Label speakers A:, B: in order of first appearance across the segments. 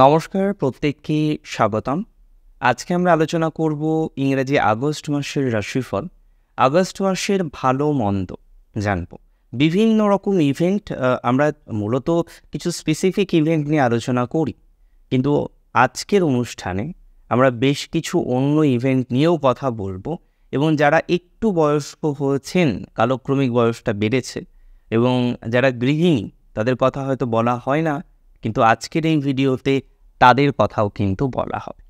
A: নমস্কার, প্রত্যেককে স্বাগতম। আজকে আমরা আলোচনা করব ইংরেজি আগস্ট মাসের রাশিফল। আগস্ট মাসের ভালো মন্দ জানব। বিভিন্ন রকম ইভেন্ট আমরা মূলত কিছু স্পেসিফিক ইভেন্ট নিয়ে আলোচনা করি, কিন্তু আজকের অনুষ্ঠানে আমরা বেশ কিছু অন্য ইভেন্ট নিয়েও কথা বলবো। এবং যারা একটু বয়স্ক হয়েছেন, কালক্রমিক বয়সটা বেড়েছে, এবং যারা গৃহিণী তাদের কথা হয়তো বলা হয় না, কিন্তু আজকের এই ভিডিওতে তাদের কথাও কিন্তু বলা হবে।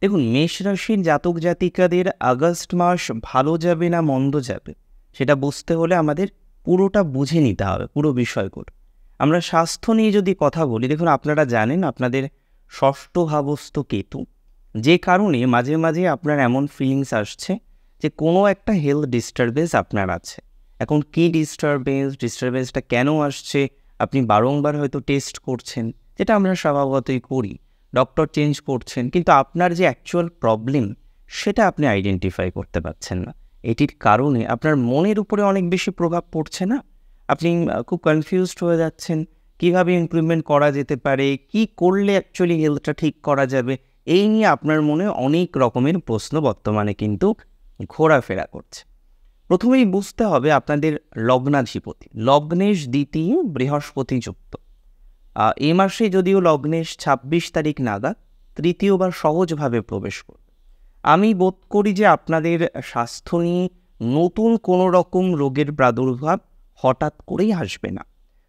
A: দেখুন, মেষ রাশির জাতক জাতিকাদের আগস্ট মাস ভালো যাবে না মন্দ যাবে সেটা বুঝতে হলে আমাদের পুরোটা বুঝে নিতে হবে, পুরো বিষয়গুলো। আমরা স্বাস্থ্য নিয়ে যদি কথা বলি, দেখুন আপনারা জানেন আপনাদের ষষ্ঠ ভাবস্থ কেতু, যে কারণে মাঝে মাঝে আপনার এমন ফিলিংস আসছে যে কোনো একটা হেলথ ডিস্টারবেন্স আপনার আছে। এখন কী ডিস্টারবেন্সটা কেন আসছে, আপনি বারংবার হয়তো টেস্ট করছেন, যেটা আমরা স্বভাবতই করি, ডক্টর চেঞ্জ করছেন, কিন্তু আপনার যে অ্যাকচুয়াল প্রবলেম সেটা আপনি আইডেন্টিফাই করতে পারছেন না। এটির কারণে আপনার মনের উপরে অনেক বেশি প্রভাব পড়ছে না? আপনি খুব কনফিউজড হয়ে যাচ্ছেন, কিভাবে ইমপ্রুভমেন্ট করা যেতে পারে, কি করলে অ্যাকচুয়ালি হেলথটা ঠিক করা যাবে, এই নিয়ে আপনার মনে অনেক রকমের প্রশ্ন বর্তমানে কিন্তু ঘোরাফেরা করছে। প্রথমেই বুঝতে হবে আপনাদের লগ্নাধিপতি, লগ্নেশ দ্বিতীয় বৃহস্পতি যুক্ত। এ মাসে যদিও লগ্নেশ ২৬ তারিখ নাগাদ তৃতীয়বার সহজভাবে প্রবেশ করবে। আমি বোধ করি যে আপনাদের স্বাস্থ্য নিয়ে নতুন কোনো রকম রোগের প্রাদুর্ভাব হঠাৎ করেই আসবে না।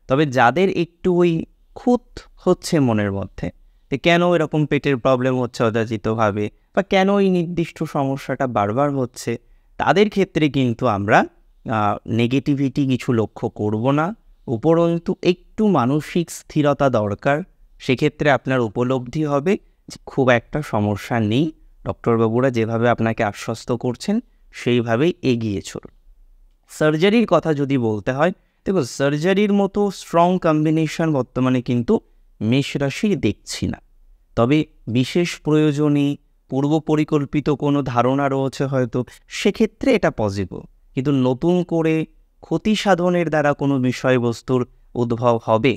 A: তবে যাদের একটু ওই খুঁত হচ্ছে মনের মধ্যে, যে কেন এরকম পেটের প্রবলেম হচ্ছে অযাচিতভাবে, বা কেন এই নির্দিষ্ট সমস্যাটা বারবার হচ্ছে, তাদের ক্ষেত্রে কিন্তু আমরা নেগেটিভিটি কিছু লক্ষ্য করব না। উপরন্তু একটু মানসিক স্থিরতা দরকার। সেক্ষেত্রে আপনার উপলব্ধি হবে যে খুব একটা সমস্যা নেই, ডক্টরবাবুরা যেভাবে আপনাকে আশ্বস্ত করছেন সেইভাবেই এগিয়ে চলুন। সার্জারির কথা যদি বলতে হয়, দেখো সার্জারির মতো স্ট্রং কম্বিনেশন বর্তমানে কিন্তু মেষ রাশি দেখছি না। তবে বিশেষ প্রয়োজনে পূর্ব পরিকল্পিত কোনো ধারণা রয়েছে হয়তো, সেক্ষেত্রে এটা পসিবল, কিন্তু নতুন করে ক্ষতি সাধনের দ্বারা কোনো বিষয়বস্তুর উদ্ভব হবে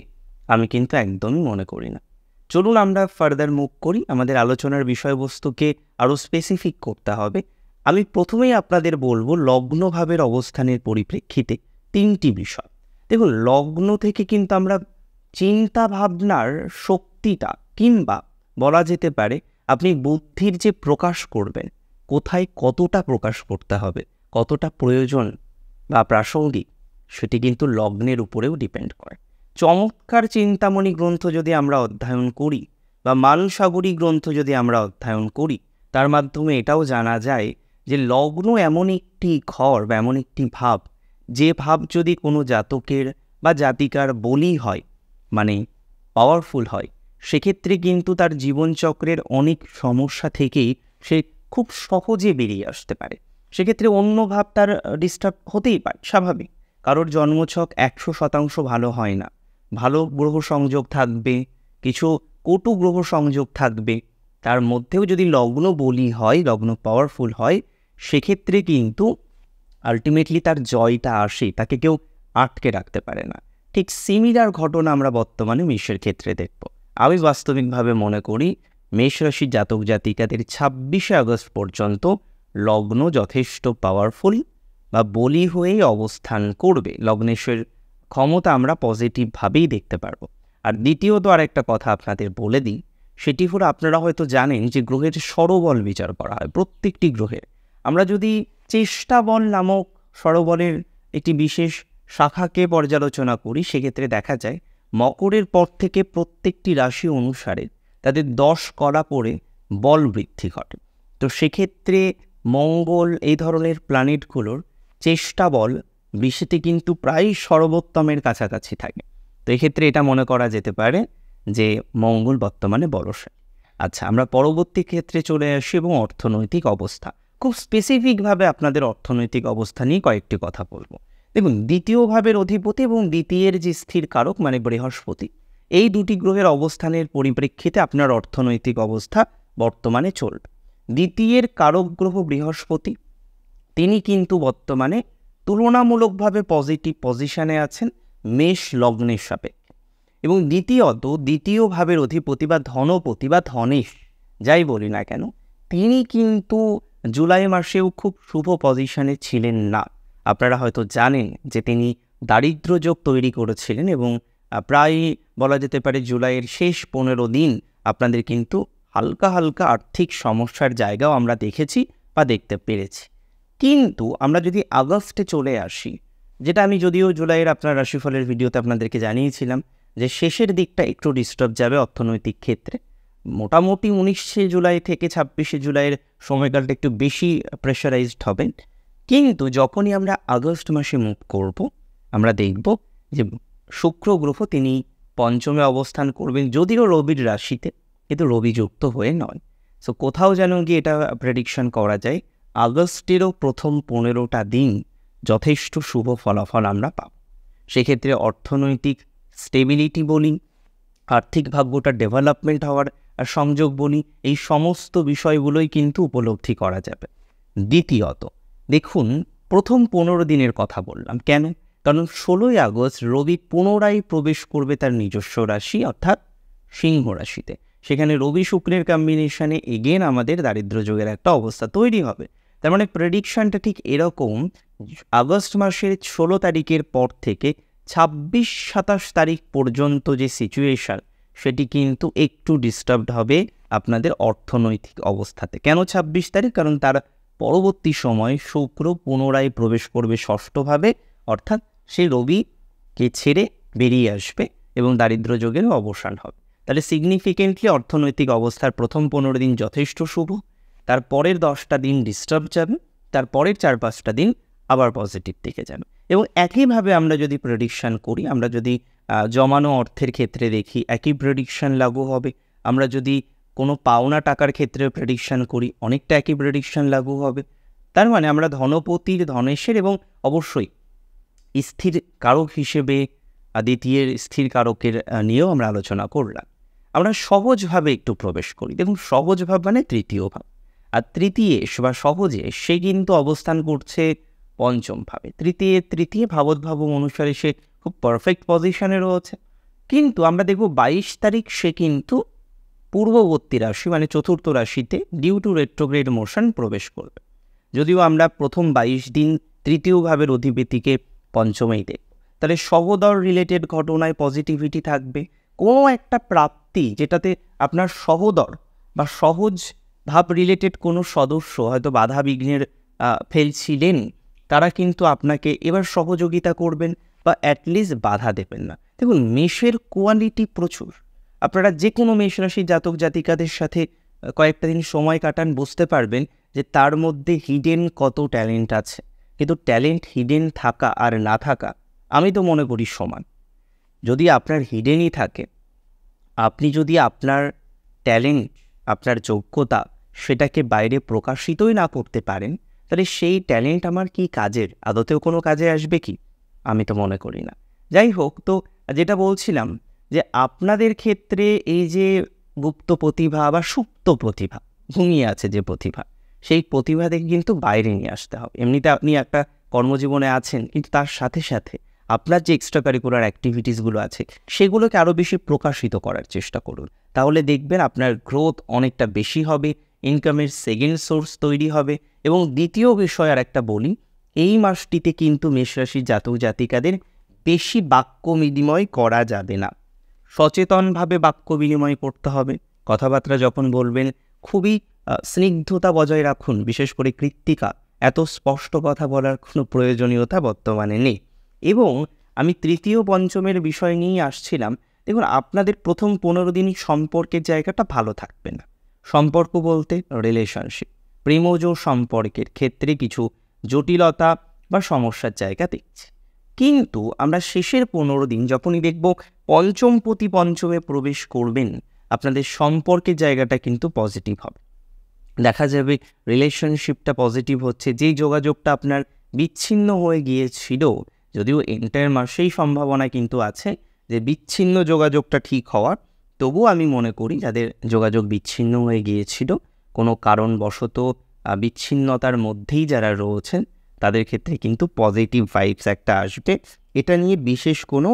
A: আমি কিন্তু একদমই মনে করি না। চলুন আমরা ফার্দার মুভ করি, আমাদের আলোচনার বিষয়বস্তুকে আরও স্পেসিফিক করতে হবে। আমি প্রথমেই আপনাদের বলবো লগ্নভাবের অবস্থানের পরিপ্রেক্ষিতে তিনটি বিষয়। দেখুন, লগ্ন থেকে কিন্তু আমরা চিন্তা ভাবনার শক্তিটা, কিংবা বলা যেতে পারে আপনি বুদ্ধির যে প্রকাশ করবেন, কোথায় কতটা প্রকাশ করতে হবে, কতটা প্রয়োজন বা প্রাসঙ্গিক, সেটি কিন্তু লগ্নের উপরেও ডিপেন্ড করে। চমৎকার চিন্তামণি গ্রন্থ যদি আমরা অধ্যয়ন করি, বা মানসাগরী গ্রন্থ যদি আমরা অধ্যয়ন করি, তার মাধ্যমে এটাও জানা যায় যে লগ্ন এমন একটি ঘর বা এমন একটি ভাব, যে ভাব যদি কোনো জাতকের বা জাতিকার বলি হয়, মানে পাওয়ারফুল হয়, সেক্ষেত্রে কিন্তু তার জীবনচক্রের অনেক সমস্যা থেকেই সে খুব সহজে বেরিয়ে আসতে পারে। সেক্ষেত্রে অন্য ভাব তার ডিস্টার্ব হতেই পারে, স্বাভাবিক। কারোর জন্মছক ১০০% ভালো হয় না, ভালো গ্রহ সংযোগ থাকবে, কিছু কটু গ্রহ সংযোগ থাকবে, তার মধ্যেও যদি লগ্ন বলি হয়, লগ্ন পাওয়ারফুল হয়, সেক্ষেত্রে কিন্তু আলটিমেটলি তার জয়টা আসে, তাকে কেউ আটকে রাখতে পারে না। ঠিক সিমিলার ঘটনা আমরা বর্তমানে মেষের ক্ষেত্রে দেখব। আমি বাস্তবিকভাবে মনে করি মেষ রাশির জাতক জাতিকাদের ২৬শে আগস্ট পর্যন্ত লগ্ন যথেষ্ট পাওয়ারফুল বা বলি হয়েই অবস্থান করবে। লগ্নেশের ক্ষমতা আমরা পজিটিভভাবেই দেখতে পারবো। আর দ্বিতীয়ত আরেকটা কথা আপনাদের বলে দিই, সেটি হলো আপনারা হয়তো জানেন যে গ্রহের স্বরবল বিচার করা হয় প্রত্যেকটি গ্রহের। আমরা যদি চেষ্টা বল নামক স্বরবলের একটি বিশেষ শাখাকে পর্যালোচনা করি, সেক্ষেত্রে দেখা যায় মকরের পর থেকে প্রত্যেকটি রাশি অনুসারে তাদের ১০ কড়া পড়ে বল বৃদ্ধি ঘটে। তো সেক্ষেত্রে মঙ্গল এই ধরনের প্ল্যানেটগুলোর চেষ্টা বল বিশেতে কিন্তু প্রায় সর্বোত্তমের কাছাকাছি থাকে। তো এক্ষেত্রে এটা মনে করা যেতে পারে যে মঙ্গল বর্তমানে বলশালী। আচ্ছা, আমরা পরবর্তী ক্ষেত্রে চলে আসি এবং অর্থনৈতিক অবস্থা। খুব স্পেসিফিকভাবে আপনাদের অর্থনৈতিক অবস্থা নিয়ে কয়েকটি কথা বলবো। দেখুন, দ্বিতীয় ভাবের অধিপতি এবং দ্বিতীয়ের যে স্থির কারক মানে বৃহস্পতি, এই দুটি গ্রহের অবস্থানের পরিপ্রেক্ষিতে আপনার অর্থনৈতিক অবস্থা বর্তমানে চলবে। দ্বিতীয়ের কারক গ্রহ বৃহস্পতি, তিনি কিন্তু বর্তমানে তুলনামূলকভাবে পজিটিভ পজিশনে আছেন মেষ লগ্নের সাপেক্ষে। এবং দ্বিতীয়ত দ্বিতীয় ভাবের অধিপতি বা ধনপতি বা ধনেশ যাই বলি না কেন, তিনি কিন্তু জুলাই মাসেও খুব শুভ পজিশনে ছিলেন না। আপনারা হয়তো জানেন যে তিনি দারিদ্র্য যোগ তৈরি করেছিলেন এবং প্রায় বলা যেতে পারে জুলাইয়ের শেষ 15 দিন আপনাদের কিন্তু হালকা হালকা আর্থিক সমস্যার জায়গাও আমরা দেখেছি বা দেখতে পেরেছি। কিন্তু আমরা যদি আগস্টে চলে আসি, যেটা আমি যদিও জুলাইয়ের আপনার রাশিফলের ভিডিওতে আপনাদেরকে জানিয়েছিলাম যে শেষের দিকটা একটু ডিস্টার্ব যাবে অর্থনৈতিক ক্ষেত্রে। মোটামুটি 19শে জুলাই থেকে 26শে জুলাইয়ের সময়কালটা একটু বেশি প্রেশারাইজড হবে। কিন্তু যখনই আমরা আগস্ট মাসে মুভ করব, আমরা দেখব যে শুক্র গ্রহ তিনি পঞ্চমে অবস্থান করবেন, যদিও রবির রাশিতে, কিন্তু রবি যুক্ত হয়ে নয়। সো কোথাও যেন গিয়ে এটা প্রেডিকশন করা যায় আগস্টেরও প্রথম 15টা দিন যথেষ্ট শুভ ফলাফল আমরা পাব। সেক্ষেত্রে অর্থনৈতিক স্টেবিলিটি বলি, আর্থিক ভাগ্যটা ডেভেলপমেন্ট হওয়ার সংযোগ বলি, এই সমস্ত বিষয়গুলোই কিন্তু উপলব্ধি করা যাবে। দ্বিতীয়ত দেখুন, প্রথম 15 দিনের কথা বললাম কেন? কারণ 16ই আগস্ট রবি পুনরায় প্রবেশ করবে তার নিজস্ব রাশি অর্থাৎ সিংহ রাশিতে। সেখানে রবি শুক্রের কম্বিনেশনে এগেন আমাদের দারিদ্র্য যোগের একটা অবস্থা তৈরি হবে। তার মানে প্রেডিকশনটা ঠিক এরকম, আগস্ট মাসের 16 তারিখের পর থেকে 26-27 তারিখ পর্যন্ত যে সিচুয়েশান, সেটি কিন্তু একটু ডিস্টার্বড হবে আপনাদের অর্থনৈতিক অবস্থাতে। কেন 26 তারিখ? কারণ তার পরবর্তী সময় শুক্র পুনরায় প্রবেশ করবে ষষ্ঠভাবে, অর্থাৎ সে রবিকে ছেড়ে বেরিয়ে আসবে এবং দারিদ্র্য যোগেরও অবসান হবে। তাহলে সিগনিফিকেন্টলি অর্থনৈতিক অবস্থার প্রথম 15 দিন যথেষ্ট শুভ, তার পরের 10টা দিন ডিস্টার্ব যাবে, তার পরের 4-5টা দিন আবার পজিটিভ দিকে যাবে। এবং একইভাবে আমরা যদি প্রেডিকশান করি, আমরা যদি জমানো অর্থের ক্ষেত্রে দেখি একই প্রেডিকশান লাগু হবে। আমরা যদি কোনো পাওনা টাকার ক্ষেত্রে প্রেডিকশান করি, অনেকটা একই প্রেডিকশান লাগু হবে। তার মানে আমরা ধনপতির, ধনেশের এবং অবশ্যই স্থির কারক হিসেবে দ্বিতীয়ের স্থির কারকের নিয়েও আমরা আলোচনা করলাম। আমরা সহজভাবে একটু প্রবেশ করি। দেখুন, সহজ ভাব মানে তৃতীয় ভাব, আর তৃতীয় বা সহজে সে কিন্তু অবস্থান করছে পঞ্চম ভাবে। তৃতীয় ভাবোদ্ভাব অনুসারে সে খুব পারফেক্ট পজিশনে রয়েছে। কিন্তু আমরা দেখব 22 তারিখ সে কিন্তু পূর্ববর্তী রাশি মানে চতুর্থ রাশিতে ডিউ টু রেট্রোগ্রেড মোশন প্রবেশ করবে। যদিও আমরা প্রথম 22 দিন তৃতীয় ভাবের অধিপতিকে পঞ্চমেই দেখব। তাহলে সহোদর রিলেটেড ঘটনায় পজিটিভিটি থাকবে। কোনো একটা প্রাপ্তি যেটাতে আপনার সহোদর বা সহজ ভাব রিলেটেড কোনো সদস্য হয়তো বাধা বিঘ্নের ফেলছিলেন, তারা কিন্তু আপনাকে এবার সহযোগিতা করবেন বা অ্যাটলিস্ট বাধা দেবেন না। দেখুন, মেষের কোয়ালিটি প্রচুর। আপনারা যে কোনো মেষ রাশির জাতক জাতিকাদের সাথে কয়েকটা দিন সময় কাটান, বুঝতে পারবেন যে তার মধ্যে হিডেন কত ট্যালেন্ট আছে। কিন্তু ট্যালেন্ট হিডেন থাকা আর না থাকা আমি তো মনে করি সমান। যদি আপনার হিডেনই থাকে, আপনি যদি আপনার ট্যালেন্ট, আপনার যোগ্যতা সেটাকে বাইরে প্রকাশিতই না করতে পারেন, তাহলে সেই ট্যালেন্ট আমার কি কাজের? আদতেও কোনো কাজে আসবে কি? আমি তো মনে করি না। যাই হোক, তো যেটা বলছিলাম যে আপনাদের ক্ষেত্রে এই যে গুপ্ত প্রতিভা বা সুপ্ত প্রতিভা ঘুমিয়ে আছে যে প্রতিভা, সেই প্রতিভাকে কিন্তু বাইরে নিয়ে আসতে হবে। এমনিতে আপনি একটা কর্মজীবনে আছেন, কিন্তু তার সাথে সাথে আপনার যে এক্সট্রা কারিকুলার অ্যাক্টিভিটিসগুলো আছে সেগুলোকে আরও বেশি প্রকাশিত করার চেষ্টা করুন। তাহলে দেখবেন আপনার গ্রোথ অনেকটা বেশি হবে, ইনকামের সেকেন্ড সোর্স তৈরি হবে। এবং দ্বিতীয় বিষয় আর একটা বলি, এই মাসটিতে কিন্তু মেষরাশির জাতক জাতিকাদের বেশি বাক্য বিনিময় করা যাবে না। সচেতনভাবে বাক্য বিনিময় করতে হবে। কথাবার্তা যখন বলবেন খুবই স্নিগ্ধতা বজায় রাখুন। বিশেষ করে কৃত্তিকা, এত স্পষ্ট কথা বলার কোনো প্রয়োজনীয়তা বর্তমানে নেই। এবং আমি তৃতীয় পঞ্চমের বিষয় নিয়েই আসছিলাম। দেখুন, আপনাদের প্রথম 15 দিনই সম্পর্কের জায়গাটা ভালো থাকবে না। সম্পর্ক বলতে রিলেশনশিপ, প্রেমজ সম্পর্কের ক্ষেত্রে কিছু জটিলতা বা সমস্যার জায়গা দেখছি। কিন্তু আমরা শেষের 15 দিন যখনই দেখব পঞ্চমপতি পঞ্চমে প্রবেশ করবেন, আপনাদের সম্পর্কের জায়গাটা কিন্তু পজিটিভ হবে। দেখা যাবে রিলেশনশিপটা পজিটিভ হচ্ছে। যেই যোগাযোগটা আপনার বিচ্ছিন্ন হয়ে গিয়েছিল, যদিও এন্টায়ার মাসেই সম্ভাবনা কিন্তু আছে যে বিচ্ছিন্ন যোগাযোগটা ঠিক হওয়ার, তবুও আমি মনে করি যাদের যোগাযোগ বিচ্ছিন্ন হয়ে গিয়েছিল কোনো কারণবশত বিচ্ছিন্নতার মধ্যেই যারা রয়েছেন, তাদের ক্ষেত্রে কিন্তু পজিটিভ ভাইবস একটা আসবে। এটা নিয়ে বিশেষ কোনো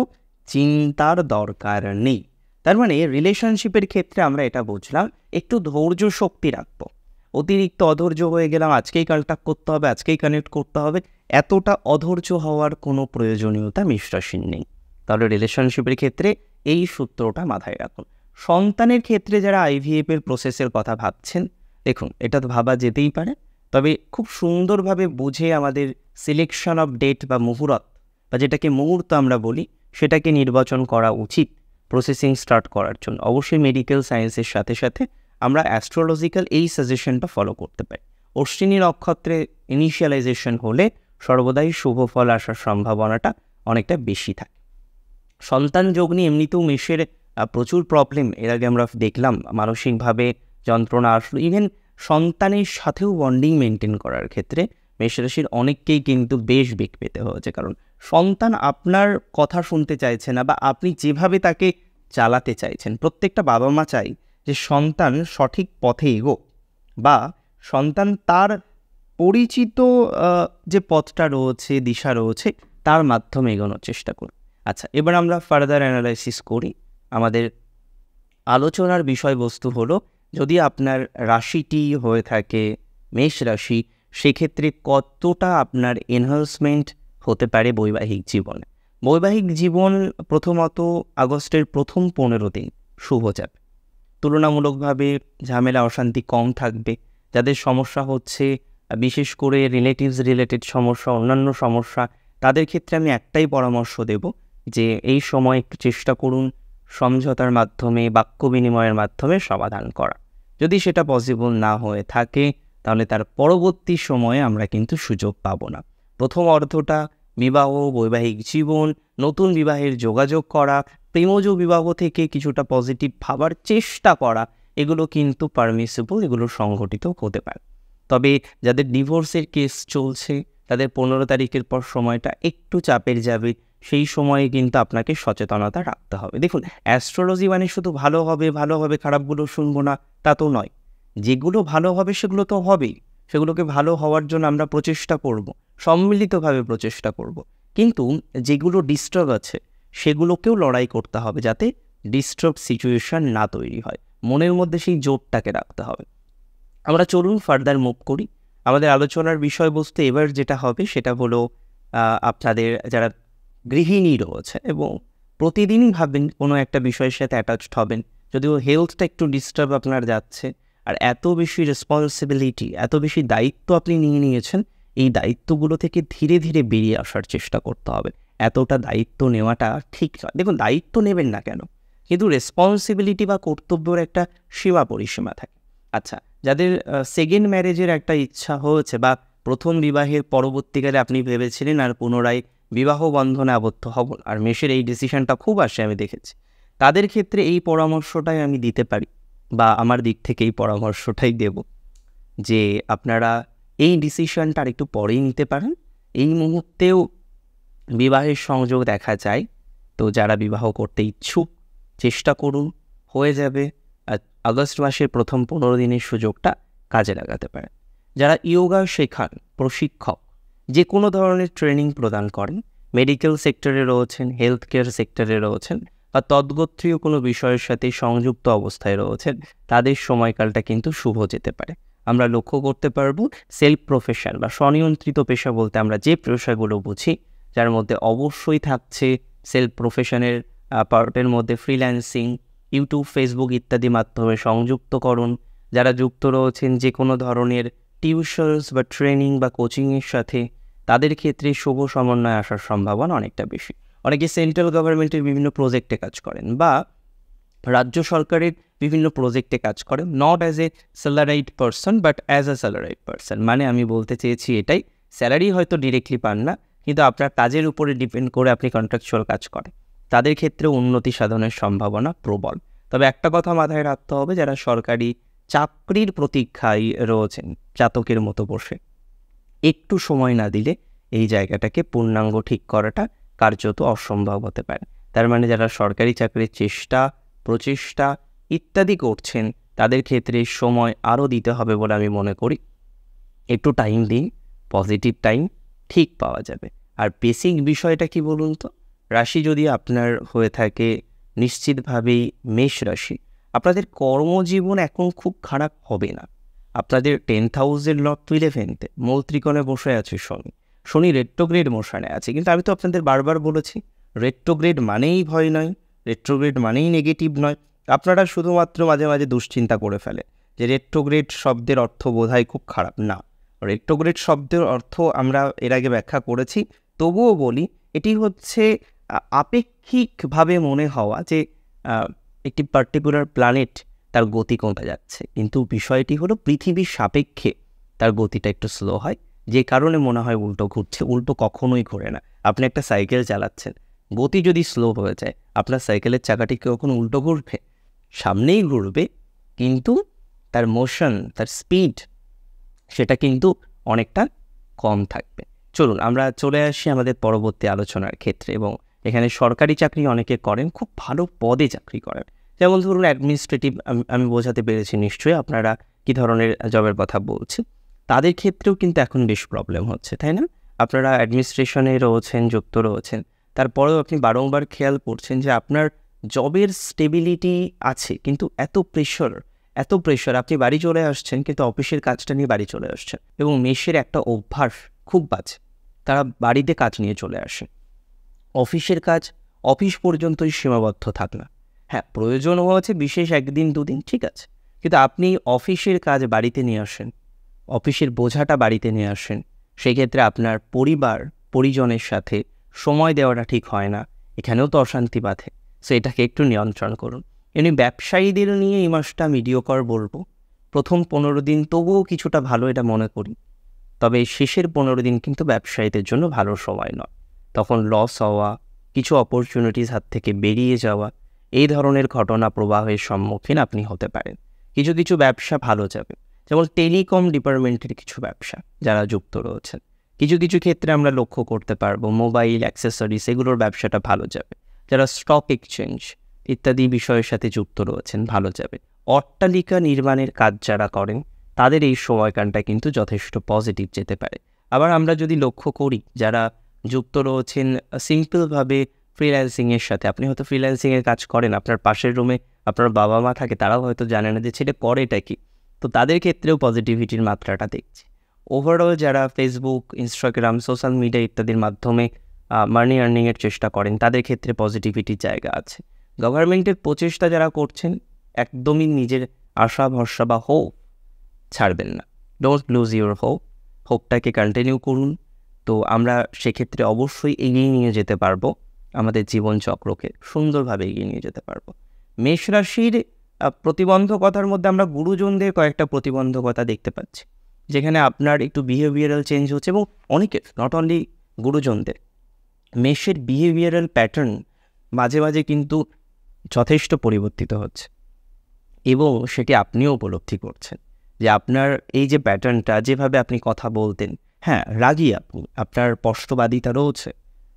A: চিন্তার দরকার নেই। তার মানে রিলেশনশিপের ক্ষেত্রে আমরা এটা বুঝলাম, একটু ধৈর্য শক্তি রাখবো। অতিরিক্ত অধৈর্য হয়ে গেলাম, আজকেই কন্ট্যাক্ট করতে হবে, আজকেই কানেক্ট করতে হবে, এতটা অধৈর্য হওয়ার কোনো প্রয়োজনীয়তা মিশ্রাসীন নেই। তাহলে রিলেশনশিপের ক্ষেত্রে এই সূত্রটা মাথায় রাখুন। সন্তানের ক্ষেত্রে যারা আইভিএফ এর প্রসেসের কথা ভাবছেন, দেখুন এটা তো ভাবা যেতেই পারে, তবে খুব সুন্দরভাবে বুঝে আমাদের সিলেকশন অফ ডেট বা মুহূর্ত বা যেটাকে মুহূর্ত আমরা বলি, সেটাকে নির্বাচন করা উচিত প্রসেসিং স্টার্ট করার জন্য। অবশ্যই মেডিকেল সায়েন্সের সাথে সাথে আমরা অ্যাস্ট্রোলজিক্যাল এই সাজেশনটা ফলো করতে পারি। অশ্বিনী নক্ষত্রে ইনিশিয়ালাইজেশন হলে সর্বদাই শুভ ফল আসার সম্ভাবনাটা অনেকটা বেশি থাকে। সন্তান যোগ নিয়ে এমনিতেও মেষের প্রচুর প্রবলেম এর আগে আমরা দেখলাম, মানসিকভাবে যন্ত্রণা আসলো, ইভেন সন্তানের সাথেও বন্ডিং মেনটেন করার ক্ষেত্রে মেষ রাশির অনেককেই কিন্তু বেশ বেগ পেতে হয়েছে, কারণ সন্তান আপনার কথা শুনতে চাইছে না বা আপনি যেভাবে তাকে চালাতে চাইছেন। প্রত্যেকটা বাবা মা চাই যে সন্তান সঠিক পথে এগোক বা সন্তান তার পরিচিত যে পথটা রয়েছে, দিশা রয়েছে, তার মাধ্যমে এগোনোর চেষ্টা করুন। আচ্ছা, এবার আমরা ফার্দার অ্যানালাইসিস করি। আমাদের আলোচনার বিষয়বস্তু হলো, যদি আপনার রাশিটি হয়ে থাকে মেষ রাশি, সেক্ষেত্রে কতটা আপনার এনহান্সমেন্ট হতে পারে বৈবাহিক জীবনে। বৈবাহিক জীবন প্রথমত আগস্টের প্রথম 15 দিন শুভ যাবে, তুলনামূলকভাবে ঝামেলা অশান্তি কম থাকবে। যাদের সমস্যা হচ্ছে বিশেষ করে রিলেটিভস রিলেটেড সমস্যা, অন্যান্য সমস্যা, তাদের ক্ষেত্রে আমি একটাই পরামর্শ দেব যে এই সময় একটু চেষ্টা করুন সমঝোতার মাধ্যমে, বাক্য বিনিময়ের মাধ্যমে সমাধান করা। যদি সেটা পসিবল না হয়ে থাকে তাহলে তার পরবর্তী সময়ে আমরা কিন্তু সুযোগ পাবো না। প্রথম অর্ধটা বিবাহ, বৈবাহিক জীবন, নতুন বিবাহের যোগাযোগ করা, প্রেমজ বিবাহ থেকে কিছুটা পজিটিভ ভাবার চেষ্টা করা, এগুলো কিন্তু পারমিসিবল, এগুলো সংঘটিত হতে পারে। তবে যাদের ডিভোর্সের কেস চলছে তাদের 15 তারিখের পর সময়টা একটু চাপের যাবে, সেই সময়ে কিন্তু আপনাকে সচেতনতা রাখতে হবে। দেখুন, অ্যাস্ট্রোলজি মানে শুধু ভালো হবে ভালো হবে, খারাপগুলো শুনবো না তা তো নয়। যেগুলো ভালো হবে সেগুলো তো হবেই, সেগুলোকে ভালো হওয়ার জন্য আমরা প্রচেষ্টা করব, সম্মিলিতভাবে প্রচেষ্টা করব। কিন্তু যেগুলো ডিস্টার্ব আছে সেগুলোকেও লড়াই করতে হবে যাতে ডিস্টার্ব সিচুয়েশন না তৈরি হয়। মনের মধ্যে সেই জোরটাকে রাখতে হবে। আমরা চলুন ফার্দার মুভ করি। আমাদের আলোচনার বিষয়বস্তু এবার যেটা হবে সেটা হলো আপনাদের যারা গৃহিণী রয়েছে এবং প্রতিদিনই ভাববেন কোনো একটা বিষয়ের সাথে অ্যাটাচড হবেন, যদিও হেলথটা একটু ডিস্টার্ব আপনার যাচ্ছে, আর এত বেশি রেসপন্সিবিলিটি, এত বেশি দায়িত্ব আপনি নিয়ে নিয়েছেন, এই দায়িত্বগুলো থেকে ধীরে ধীরে বেরিয়ে আসার চেষ্টা করতে হবে। এতটা দায়িত্ব নেওয়াটা ঠিক নয়। দেখুন, দায়িত্ব নেবেন না কেন, কিন্তু রেসপন্সিবিলিটি বা কর্তব্যের একটা সীমা পরিসীমা থাকে। আচ্ছা, যাদের সেকেন্ড ম্যারেজের একটা ইচ্ছা হয়েছে বা প্রথম বিবাহের পরবর্তীকালে আপনি ভেবেছিলেন আর পুনরায় বিবাহ বন্ধনে আবদ্ধ হব, আর মেষের এই ডিসিশনটা খুব আসে আমি দেখেছি, তাদের ক্ষেত্রে এই পরামর্শটাই আমি দিতে পারি বা আমার দিক থেকে এই পরামর্শটাই দেব যে আপনারা এই ডিসিশনটা আর একটু পরেই নিতে পারেন। এই মুহূর্তেও বিবাহের সংযোগ দেখা যায়, তো যারা বিবাহ করতে ইচ্ছুক চেষ্টা করুন, হয়ে যাবে। আগস্ট মাসের প্রথম 15 দিনের সুযোগটা কাজে লাগাতে পারেন। যারা ইয়োগা শেখান, প্রশিক্ষক, যে কোনো ধরনের ট্রেনিং প্রদান করেন, মেডিকেল সেক্টরে রয়েছেন, হেলথ কেয়ার সেক্টরে রয়েছেন বা তদ্গোত্রীয় কোনো বিষয়ের সাথে সংযুক্ত অবস্থায় রয়েছেন, তাদের সময়কালটা কিন্তু শুভ যেতে পারে। আমরা লক্ষ্য করতে পারবো সেলফ প্রফেশন বা স্বনিয়ন্ত্রিত পেশা বলতে আমরা যে পেশাগুলো বুঝি, যার মধ্যে অবশ্যই থাকছে সেলফ প্রফেশনের পার্টের মধ্যে ফ্রিল্যান্সিং, ইউটিউব, ফেসবুক ইত্যাদি মাধ্যমে সংযুক্তকরণ, যারা যুক্ত রয়েছেন যে কোনো ধরনের টিউশনস বা ট্রেনিং বা কোচিংয়ের সাথে, তাদের ক্ষেত্রে শুভ সমন্বয় আসার সম্ভাবনা অনেকটা বেশি। অনেকে সেন্ট্রাল গভর্নমেন্টের বিভিন্ন প্রজেক্টে কাজ করেন বা রাজ্য সরকারের বিভিন্ন প্রজেক্টে কাজ করেন, not as a salaried person but as a salaried person. মানে আমি বলতে চেয়েছি এটাই, স্যালারি হয়তো ডিরেক্টলি পান না, কিন্তু আপনার কাজের উপরে ডিপেন্ড করে আপনি কন্ট্রাকচুয়াল কাজ করেন, তাদের ক্ষেত্রে উন্নতি সাধনের সম্ভাবনা প্রবল। তবে একটা কথা মাথায় রাখতে হবে, যারা সরকারি চাকরির প্রতীক্ষায় রয়েছেন চাতকের মতো বসে, একটু সময় না দিলে এই জায়গাটাকে পূর্ণাঙ্গ ঠিক করাটা কার্যত অসম্ভব হতে পারে। তার মানে যারা সরকারি চাকরির প্রচেষ্টা ইত্যাদি করছেন, তাদের ক্ষেত্রে সময় আরও দিতে হবে বলে আমি মনে করি। একটু টাইম দিন, পজিটিভ টাইম ঠিক পাওয়া যাবে। আর বেসিক বিষয়টা কি বলুন তো, রাশি যদি আপনার হয়ে থাকে নিশ্চিতভাবেই মেষ রাশি, আপনাদের কর্মজীবন এখন খুব খারাপ হবে না। আপনাদের 10th হাউসের লর্ড 11th মূল ত্রিকোণে বসে আছে শনি। শনি রেট্রোগ্রেড মোশনে আছে, কিন্তু আমি তো আপনাদের বারবার বলেছি রেট্রোগ্রেড মানেই ভয় নয়, রেট্রোগ্রেড মানেই নেগেটিভ নয়। আপনারা শুধুমাত্র মাঝে মাঝে দুশ্চিন্তা করে ফেলে যে রেট্রোগ্রেড শব্দের অর্থ বোধহয় খুব খারাপ। না, রেট্রোগ্রেড শব্দের অর্থ আমরা এর আগে ব্যাখ্যা করেছি, তবুও বলি এটি হচ্ছে আপেক্ষিকভাবে মনে হওয়া যে একটি পার্টিকুলার প্ল্যানেট তার গতি কমে যাচ্ছে, কিন্তু বিষয়টি হলো পৃথিবীর সাপেক্ষে তার গতিটা একটু স্লো হয়, যে কারণে মনে হয় উল্টো ঘুরছে। উল্টো কখনোই ঘোরে না। আপনি একটা সাইকেল চালাচ্ছেন, গতি যদি স্লো হয়ে যায় আপনার সাইকেলের চাকাটি কখনো উল্টো ঘুরবে? সামনেই ঘুরবে, কিন্তু তার মোশন, তার স্পিড সেটা কিন্তু অনেকটা কম থাকবে। চলুন আমরা চলে আসি আমাদের পরবর্তী আলোচনার ক্ষেত্রে। এবং এখানে সরকারি চাকরি অনেকে করেন, খুব ভালো পদে চাকরি করেন, যেমন ধরুন অ্যাডমিনিস্ট্রেটিভ। আমি বোঝাতে পেরেছি নিশ্চয়ই আপনারা কী ধরনের জবের কথা বলছি। তাদের ক্ষেত্রেও কিন্তু এখন বেশ প্রবলেম হচ্ছে, তাই না? আপনারা অ্যাডমিনিস্ট্রেশনে রয়েছেন, যুক্ত রয়েছেন, তারপরেও আপনি বারংবার খেয়াল করছেন যে আপনার জবের স্টেবিলিটি আছে, কিন্তু এত প্রেশার, আপনি বাড়ি চলে আসছেন কিন্তু অফিসের কাজটা নিয়ে বাড়ি চলে আসছেন। এবং মেষের একটা অভ্যাস খুব বাজে, তারা বাড়িতে কাজ নিয়ে চলে আসে। অফিসের কাজ অফিস পর্যন্তই সীমাবদ্ধ থাক না। হ্যাঁ, প্রয়োজন হয়েছে বিশেষ একদিন দুদিন, ঠিক আছে, কিন্তু আপনি অফিসের কাজ বাড়িতে নিয়ে আসেন, অফিসের বোঝাটা বাড়িতে নিয়ে আসেন, সেক্ষেত্রে আপনার পরিজনের সাথে সময় দেওয়াটা ঠিক হয় না, এখানেও তো অশান্তি বাধে। সো এটাকে একটু নিয়ন্ত্রণ করুন। এমনি ব্যবসায়ীদের নিয়ে এই মাসটা মিডিওকর বলবো। প্রথম 15 দিন তবুও কিছুটা ভালো এটা মনে করি, তবে শেষের 15 দিন কিন্তু ব্যবসায়ীদের জন্য ভালো সময় নয়। তখন লস হওয়া, কিছু অপরচুনিটিস হাত থেকে বেরিয়ে যাওয়া, এই ধরনের ঘটনা প্রবাহের সম্মুখীন আপনি হতে পারেন। কিছু কিছু ব্যবসা ভালো যাবে, যেমন টেলিকম ডিপার্টমেন্টের কিছু ব্যবসা যারা যুক্ত রয়েছেন। কিছু কিছু ক্ষেত্রে আমরা লক্ষ্য করতে পারবো মোবাইল অ্যাক্সেসরিজ, এগুলোর ব্যবসাটা ভালো যাবে। যারা স্টক এক্সচেঞ্জ ইত্যাদি বিষয়ের সাথে যুক্ত রয়েছেন ভালো যাবে। অট্টালিকা নির্মাণের কাজ যারা করেন তাদের এই সময়কালটা কিন্তু যথেষ্ট পজিটিভ যেতে পারে। আবার আমরা যদি লক্ষ্য করি যারা যুক্ত রয়েছেন সিম্পলভাবে ফ্রিল্যান্সিংয়ের সাথে, আপনি হয়তো ফ্রিল্যান্সিংয়ের কাজ করেন, আপনার পাশের রুমে আপনার বাবা মা থাকে, তারাও হয়তো জানে না যে ছেলে করে এটা কি, তো তাদের ক্ষেত্রেও পজিটিভিটির মাত্রাটা দেখছি। ওভারঅল যারা ফেসবুক, ইনস্টাগ্রাম, সোশ্যাল মিডিয়া ইত্যাদির মাধ্যমে মানি আর্নিংয়ের চেষ্টা করেন তাদের ক্ষেত্রে পজিটিভিটির জায়গা আছে। গভর্নমেন্টের প্রচেষ্টা যারা করছেন একদমই নিজের আশা ভরসা বা হোপ ছাড়বেন না। ডোন্ট লুজ ইউর হোপটাকে কন্টিনিউ করুন। তো আমরা সেক্ষেত্রে অবশ্যই এগিয়ে নিয়ে যেতে পারবো, আমাদের জীবনচক্রকে সুন্দরভাবে এগিয়ে নিয়ে যেতে পারবো। মেষ রাশির প্রতিবন্ধকতার মধ্যে আমরা গুরুজনদের কয়েকটা প্রতিবন্ধকতা দেখতে পাচ্ছি, যেখানে আপনার একটু বিহেভিয়ারাল চেঞ্জ হচ্ছে, এবং অনেকের, নট অনলি গুরুজনদের, মেষের বিহেভিয়ারাল প্যাটার্ন মাঝে মাঝে কিন্তু যথেষ্ট পরিবর্তিত হচ্ছে, এবং সেটি আপনিও উপলব্ধি করছেন যে আপনার এই যে প্যাটার্নটা, যেভাবে আপনি কথা বলতেন, হ্যাঁ রাগী আপনি, আপনার স্পষ্টবাদিতা রয়েছে,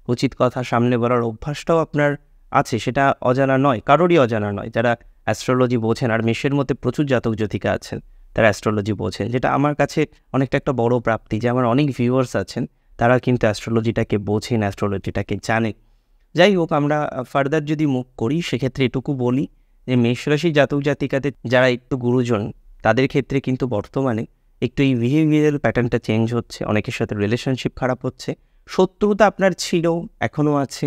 A: উচিত কথা সামনে বলার অভ্যাসটাও আপনার আছে, সেটা অজানা নয়, কারোরই অজানা নয়। যারা অ্যাস্ট্রোলজি বোঝেন, আর মেষের মধ্যে প্রচুর জাতক জাতিকা আছেন তারা অ্যাস্ট্রোলজি বোঝেন, যেটা আমার কাছে অনেকটা একটা বড় প্রাপ্তি যে আমার অনেক ভিউয়ার্স আছেন তারা কিন্তু অ্যাস্ট্রোলজিটাকে বোঝেন, অ্যাস্ট্রোলজিটাকে জানেন। যাই হোক, আমরা ফার্দার যদি মুভ করি সেক্ষেত্রে এটুকু বলি যে মেষরাশি জাতক জাতিকাদের যারা একটু গুরুজন তাদের ক্ষেত্রে কিন্তু বর্তমানে একটু এই বিহেভিয়ারাল প্যাটার্নটা চেঞ্জ হচ্ছে, অনেকের সাথে রিলেশনশিপ খারাপ হচ্ছে। শত্রুতা আপনার ছিল, এখনও আছে,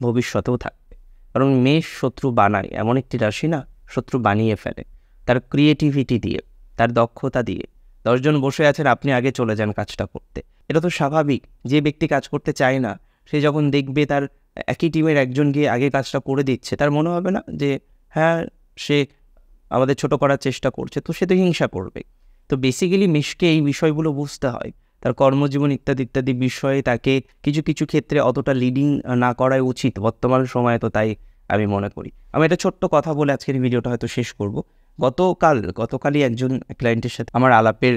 A: ভবিষ্যতেও থাকবে, কারণ মেষ শত্রু বানায়, এমন একটি রাশি না, শত্রু বানিয়ে ফেলে তার ক্রিয়েটিভিটি দিয়ে, তার দক্ষতা দিয়ে। 10 জন বসে আছেন, আপনি আগে চলে যান কাজটা করতে, এটা তো স্বাভাবিক। যে ব্যক্তি কাজ করতে চায় না সে যখন দেখবে তার একই টিমের একজন গিয়ে আগে কাজটা করে দিচ্ছে, তার মনে হবে না যে হ্যাঁ সে আমাদের ছোট করার চেষ্টা করছে, তো সে তো হিংসা করবে। তো বেসিক্যালি মেষকে এই বিষয়গুলো বুঝতে হয়, তার কর্মজীবন ইত্যাদি ইত্যাদি বিষয়ে তাকে কিছু কিছু ক্ষেত্রে অতটা লিডিং না করাই উচিত বর্তমান সময়ে, তো তাই আমি মনে করি। আমি একটা ছোট্ট কথা বলে আজকের ভিডিওটা হয়তো শেষ করব। গতকালই একজন ক্লায়েন্টের সাথে আমার আলাপের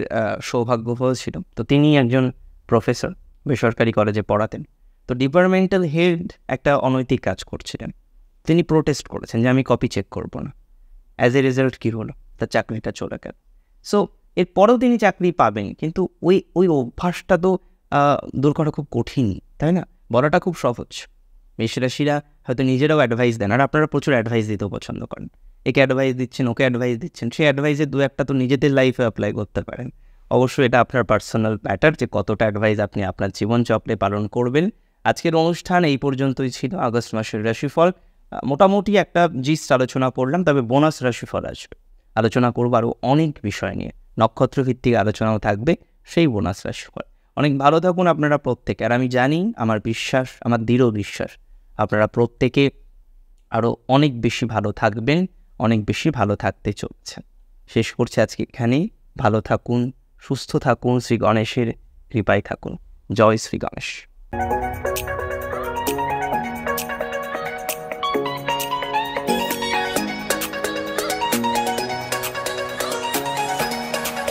A: সৌভাগ্য হয়েছিল। তো তিনি একজন প্রফেসর, বেসরকারি কলেজে পড়াতেন। তো ডিপার্টমেন্টাল হেড একটা অনৈতিক কাজ করছিলেন, তিনি প্রোটেস্ট করেছেন যে আমি কপি চেক করব না। অ্যাজ এ রেজাল্ট কী হলো, তার চাকরিটা চলে গেল। সো এরপরেও তিনি চাকরি পাবেন, কিন্তু ওই অভ্যাসটা তো দূর করা খুব কঠিন, তাই না? বলাটা খুব সহজ, মেষ রাশিরা হয়তো নিজেরাও অ্যাডভাইস দেন, আর আপনারা প্রচুর অ্যাডভাইস দিতেও পছন্দ করেন। একে অ্যাডভাইস দিচ্ছেন, ওকে অ্যাডভাইস দিচ্ছেন, সেই অ্যাডভাইসের দু একটা তো নিজেদের লাইফে অ্যাপ্লাই করতে পারেন। অবশ্যই এটা আপনার পার্সোনাল ম্যাটার যে কতটা অ্যাডভাইস আপনি আপনার জীবনচক্রে পালন করবেন। আজকের অনুষ্ঠান এই পর্যন্তই ছিল। আগস্ট মাসের রাশিফল মোটামুটি একটা জিস্ট আলোচনা করলাম, তবে বোনাস রাশিফল আসবে, আলোচনা করবো আরও অনেক বিষয় নিয়ে, নক্ষত্রভিত্তিক আলোচনাও থাকবে সেই বোনাস রাশিফল। অনেক ভালো থাকুন আপনারা প্রত্যেকে। আর আমি জানি, আমার বিশ্বাস, আমার দৃঢ় বিশ্বাস, আপনারা প্রত্যেকে আরও অনেক বেশি ভালো থাকবেন, অনেক বেশি ভালো থাকতে চলছেন। শেষ করছি আজকে এখানেই। ভালো থাকুন, সুস্থ থাকুন, শ্রী গণেশের কৃপায় থাকুন। জয় শ্রী গণেশ।